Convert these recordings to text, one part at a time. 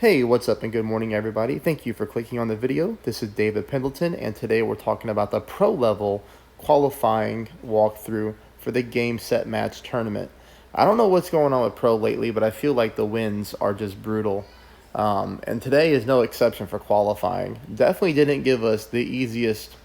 Hey, what's up and good morning everybody. Thank you for clicking on the video. This is David Pendleton and today we're talking about the pro level qualifying walkthrough for the game set match tournament. I don't know what's going on with pro lately, but I feel like the wins are just brutal. And today is no exception for qualifying. Definitely didn't give us the easiest,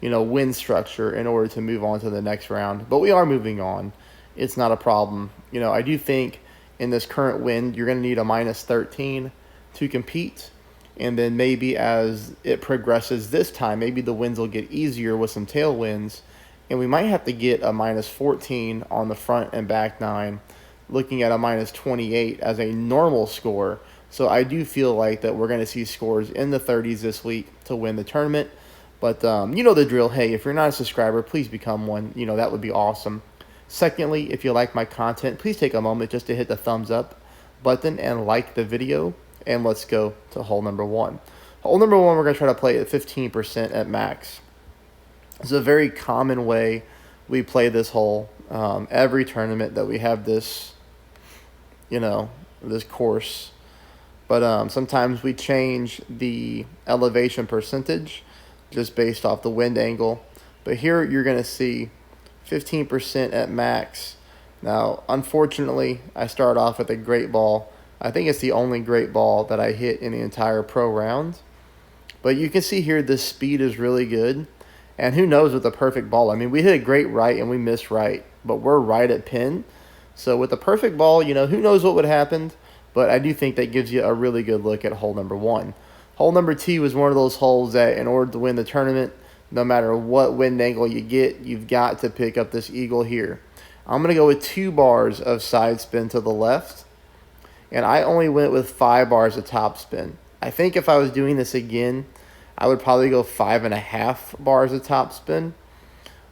win structure in order to move on to the next round, but we are moving on. It's not a problem. I do think in this current win, you're going to need a minus 13 to compete, and then maybe as it progresses this time, maybe the wins will get easier with some tailwinds, and we might have to get a minus 14 on the front and back nine, looking at a minus 28 as a normal score. So I do feel like that we're going to see scores in the 30s this week to win the tournament. But you know the drill. Hey, if you're not a subscriber, please become one. That would be awesome. Secondly, if you like my content, please take a moment just to hit the thumbs up button and like the video. And let's go to hole number one. Hole number one, we're going to try to play at 15% at max. It's a very common way we play this hole. Every tournament that we have this, this course. But sometimes we change the elevation percentage just based off the wind angle. But here you're going to see 15% at max. Now, unfortunately, I start off with a great ball. I think it's the only great ball that I hit in the entire pro round. But you can see here the speed is really good. And who knows with the perfect ball. I mean, we hit a great right and we missed right. But we're right at pin. So with the perfect ball, who knows what would happen. But I do think that gives you a really good look at hole number one. Hole number two is one of those holes that in order to win the tournament, no matter what wind angle you get, you've got to pick up this eagle here. I'm going to go with 2 bars of side spin to the left. And I only went with 5 bars of top spin. I think if I was doing this again, I would probably go 5.5 bars of top spin.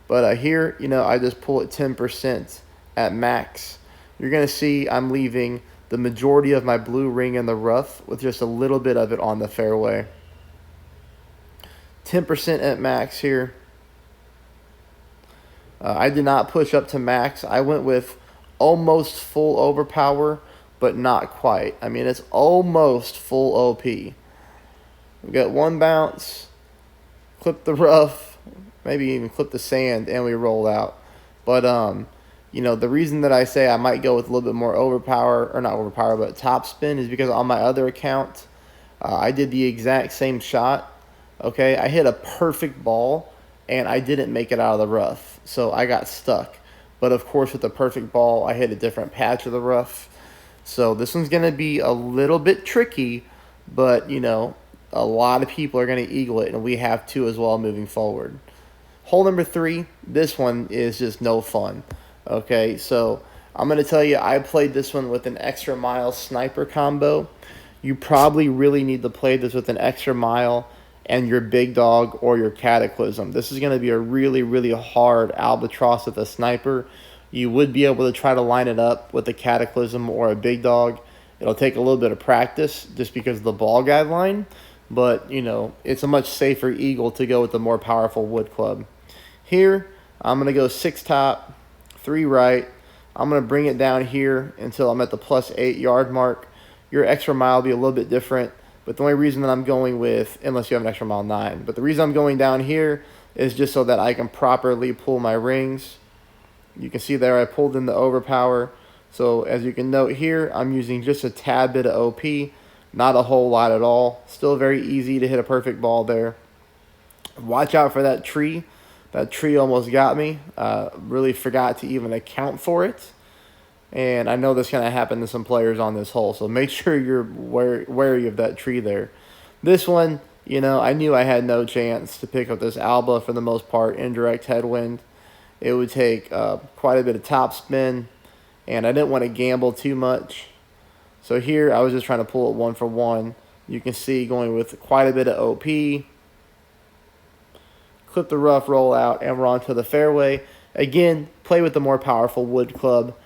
But here, I just pull it 10% at max. You're going to see I'm leaving the majority of my blue ring in the rough with just a little bit of it on the fairway. 10% at max here. I did not push up to max. I went with almost full overpower, but not quite. I mean, it's almost full OP. We got 1 bounce, clip the rough, maybe even clip the sand, and we roll out. But, the reason that I say I might go with a little bit more overpower, or not overpower, but top spin is because on my other account, I did the exact same shot. Okay, I hit a perfect ball, and I didn't make it out of the rough. So I got stuck. But, of course, with the perfect ball, I hit a different patch of the rough. So this one's going to be a little bit tricky, but, a lot of people are going to eagle it, and we have to as well moving forward. Hole number 3, this one is just no fun. Okay, so I'm going to tell you, I played this one with an extra mile sniper combo. You probably really need to play this with an extra mile and your big dog or your cataclysm. This is going to be a really, really hard albatross with a sniper. You would be able to try to line it up with a cataclysm or a big dog. It'll take a little bit of practice just because of the ball guideline. But, it's a much safer eagle to go with the more powerful wood club. Here, I'm going to go 6 top, 3 right. I'm going to bring it down here until I'm at the plus 8 yard mark. Your extra mile will be a little bit different. But the only reason that I'm going with, unless you have an extra mile 9, but the reason I'm going down here is just so that I can properly pull my rings. You can see there I pulled in the overpower. So as you can note here, I'm using just a tad bit of OP, not a whole lot at all. Still very easy to hit a perfect ball there. Watch out for that tree. That tree almost got me. Really forgot to even account for it. And I know that's going to happen to some players on this hole. So make sure you're wary of that tree there. This one, I knew I had no chance to pick up this Alba for the most part. Indirect headwind. It would take quite a bit of top spin. And I didn't want to gamble too much. So here I was just trying to pull it 1 for 1. You can see going with quite a bit of OP. Clip the rough, roll out, and we're on to the fairway. Again, play with the more powerful wood club.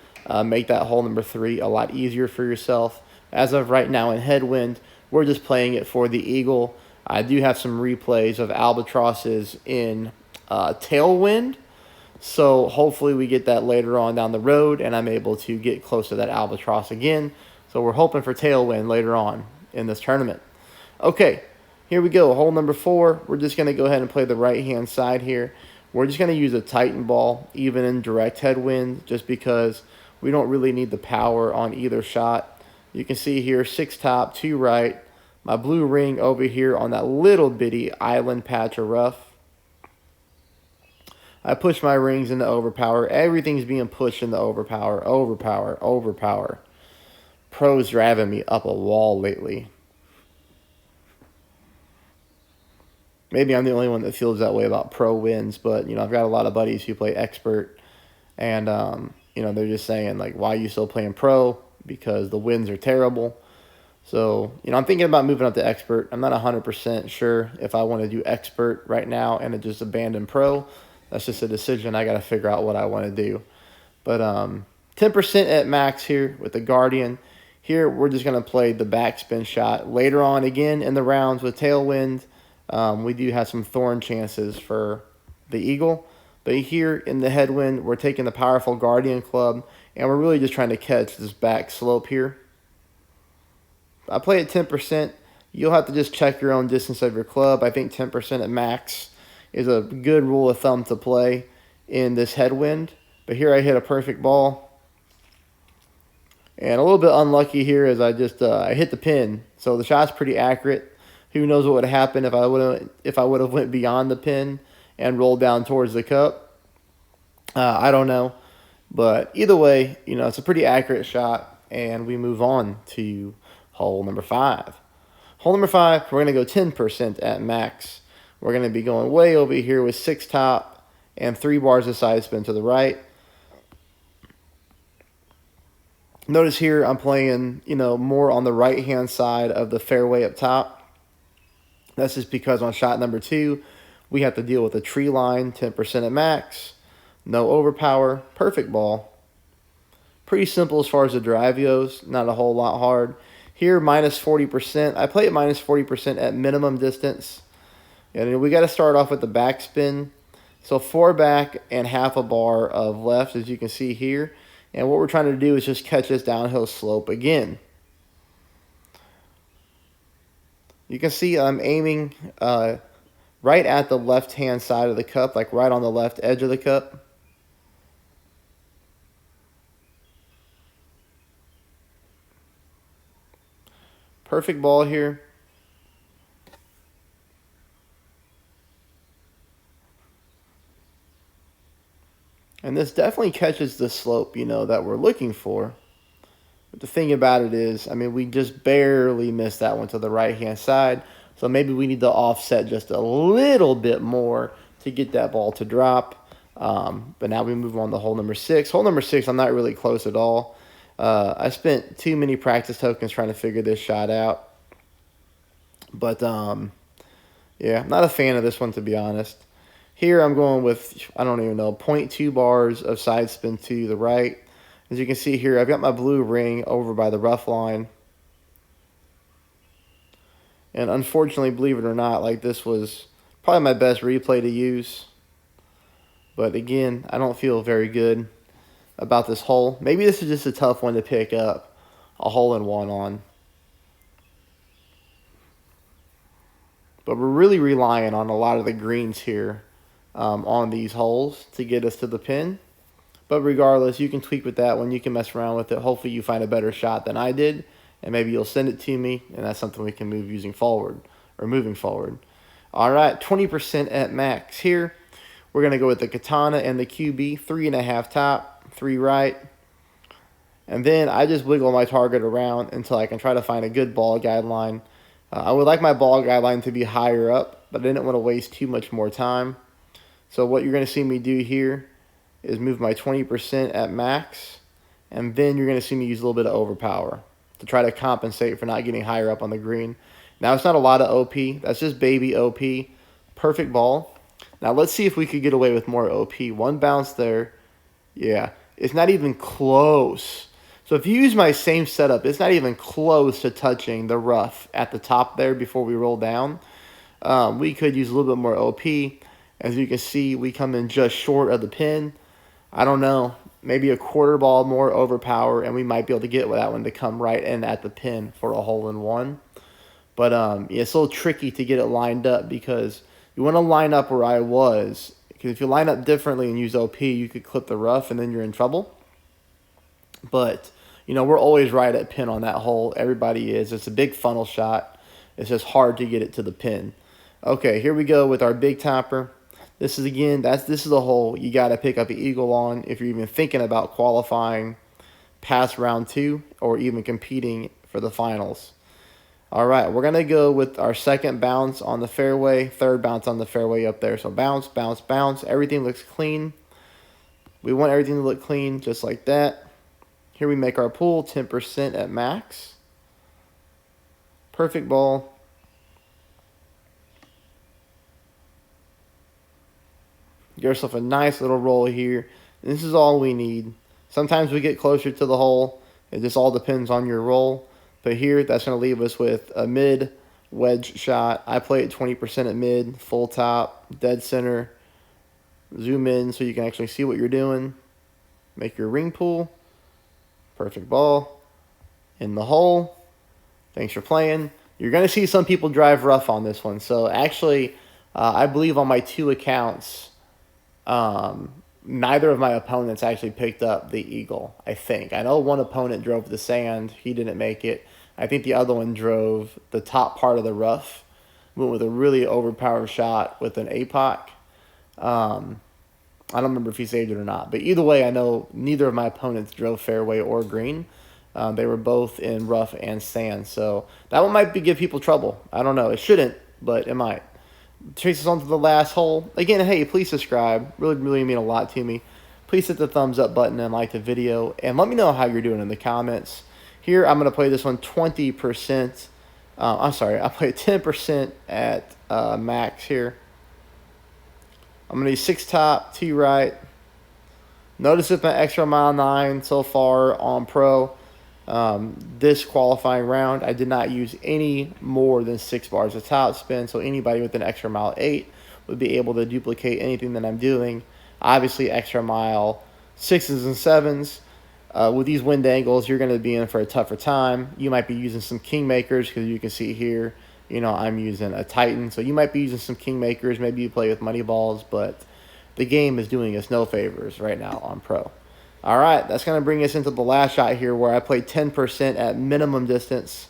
Make that hole number 3 a lot easier for yourself. As of right now in headwind, we're just playing it for the eagle. I do have some replays of albatrosses in tailwind. So hopefully we get that later on down the road, and I'm able to get close to that albatross again. So we're hoping for tailwind later on. in this tournament. Okay, here we go. Hole number 4. We're just going to go ahead and play the right-hand side here. We're just going to use a Titan ball, even in direct headwind, just because we don't really need the power on either shot. You can see here, 6 top, 2 right. My blue ring over here on that little bitty island patch of rough. I push my rings into overpower. Everything's being pushed into overpower, overpower, overpower. Pro's driving me up a wall lately. Maybe I'm the only one that feels that way about pro wins, but, you know, I've got a lot of buddies who play expert, and, you know, they're just saying, like, why are you still playing pro? Because the wins are terrible. So, you know, I'm thinking about moving up to expert. I'm not 100% sure if I want to do expert right now and just abandon pro. That's just a decision. I got to figure out what I want to do. But 10% at max here with the Guardian. Here, we're just going to play the backspin shot. Later on, again, in the rounds with tailwind, we do have some thorn chances for the Eagle. But here in the headwind, we're taking the powerful Guardian club, and we're really just trying to catch this back slope here. I play at 10%. You'll have to just check your own distance of your club. I think 10% at max is a good rule of thumb to play in this headwind. But here I hit a perfect ball. And a little bit unlucky here as I just I hit the pin. So the shot's pretty accurate. Who knows what would have happened if I would have went beyond the pin and rolled down towards the cup. I don't know. But either way, you know, it's a pretty accurate shot. And we move on to hole number 5. Hole number 5, we're going to go 10% at max. We're going to be going way over here with 6 top and 3 bars of side spin to the right. Notice here I'm playing, you know, more on the right-hand side of the fairway up top. That's just because on shot number 2, we have to deal with a tree line, 10% at max, no overpower, perfect ball. Pretty simple as far as the drive goes, not a whole lot hard. Here, minus 40%. I play at minus 40% at minimum distance. And we got to start off with the backspin. So 4 back and half a bar of left, as you can see here. And what we're trying to do is just catch this downhill slope again. You can see I'm aiming right at the left-hand side of the cup, like right on the left edge of the cup. Perfect ball here. And this definitely catches the slope, you know, that we're looking for. But the thing about it is, I mean, we just barely missed that one to the right-hand side. So maybe we need to offset just a little bit more to get that ball to drop. But now we move on to hole number 6. Hole number 6, I'm not really close at all. I spent too many practice tokens trying to figure this shot out. But, yeah, I'm not a fan of this one, to be honest. Here I'm going with, I don't even know, 0.2 bars of side spin to the right. As you can see here, I've got my blue ring over by the rough line. And unfortunately, believe it or not, like this was probably my best replay to use. But again, I don't feel very good about this hole. Maybe this is just a tough one to pick up a hole-in-one on. But we're really relying on a lot of the greens here on these holes to get us to the pin. But regardless, you can tweak with that one. You can mess around with it. Hopefully you find a better shot than I did, and maybe you'll send it to me, and that's something we can move moving forward. All right, 20% at max here. We're going to go with the Katana and the QB, 3.5 top, 3 right. And then I just wiggle my target around until I can try to find a good ball guideline. I would like my ball guideline to be higher up, but I didn't want to waste too much more time. So what you're going to see me do here is move my 20% at max, and then you're going to see me use a little bit of overpower to try to compensate for not getting higher up on the green. Now, it's not a lot of OP. That's just baby OP. Perfect ball. Now, let's see if we could get away with more OP. 1 bounce there. Yeah, it's not even close. So if you use my same setup, it's not even close to touching the rough at the top there before we roll down. We could use a little bit more OP. As you can see, we come in just short of the pin. I don't know. maybe a quarter ball more overpower, and we might be able to get that one to come right in at the pin for a hole in one. But yeah, it's a little tricky to get it lined up because you want to line up where I was. Because if you line up differently and use OP, you could clip the rough and then you're in trouble. But, you know, we're always right at pin on that hole. Everybody is. It's a big funnel shot. It's just hard to get it to the pin. Okay, here we go with our big topper. This is, again, this is the hole you got to pick up the eagle on if you're even thinking about qualifying past round 2 or even competing for the finals. All right, we're going to go with our second bounce on the fairway, third bounce on the fairway up there. So bounce, bounce, bounce. Everything looks clean. We want everything to look clean just like that. Here we make our pool, 10% at max. Perfect ball. Get yourself a nice little roll here. And this is all we need. Sometimes we get closer to the hole. It just all depends on your roll. But here, that's going to leave us with a mid wedge shot. I play it 20% at mid, full top, dead center. Zoom in so you can actually see what you're doing. Make your ring pull. Perfect ball. In the hole. Thanks for playing. You're going to see some people drive rough on this one. So actually, I believe on my 2 accounts, neither of my opponents actually picked up the eagle, I think. I know one opponent drove the sand. He didn't make it. I think the other one drove the top part of the rough. Went with a really overpowered shot with an APOC. I don't remember if he saved it or not. But either way, I know neither of my opponents drove fairway or green. They were both in rough and sand. So that one might give people trouble. I don't know. It shouldn't, but it might. Takes us on to the last hole. Again, hey, please subscribe. Really mean a lot to me. Please hit the thumbs up button and like the video. And let me know how you're doing in the comments. Here, I'm going to play this one 20%. I'm sorry, I play 10% at max here. I'm going to use 6 top, 2 right. Notice it's my extra mile 9 so far on pro. This qualifying round, I did not use any more than 6 bars of top spin, so anybody with an extra mile 8 would be able to duplicate anything that I'm doing. Obviously, extra mile 6s and 7s. With these wind angles, you're going to be in for a tougher time. You might be using some kingmakers because you can see here, you know, I'm using a Titan. So you might be using some kingmakers. Maybe you play with money balls, but the game is doing us no favors right now on pro. All right, that's going to bring us into the last shot here where I play 10% at minimum distance.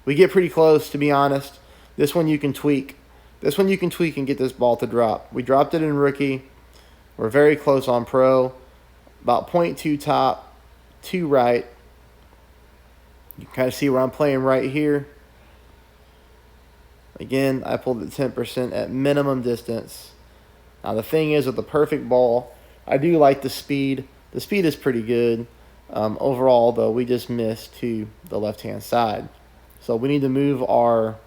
We get pretty close, to be honest. This one you can tweak. This one you can tweak and get this ball to drop. We dropped it in rookie. We're very close on pro. About 0.2 top. 2 right. You can kind of see where I'm playing right here. Again, I pulled it 10% at minimum distance. Now the thing is with the perfect ball, I do like the speed. The speed is pretty good. Overall, though, we just missed to the left-hand side. So we need to move our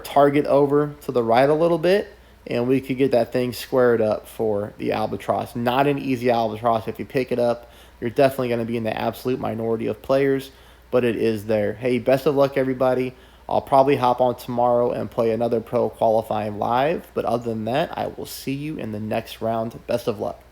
target over to the right a little bit, and we could get that thing squared up for the albatross. Not an easy albatross. If you pick it up, you're definitely going to be in the absolute minority of players, but it is there. Hey, best of luck, everybody. I'll probably hop on tomorrow and play another pro qualifying live, but other than that, I will see you in the next round. Best of luck.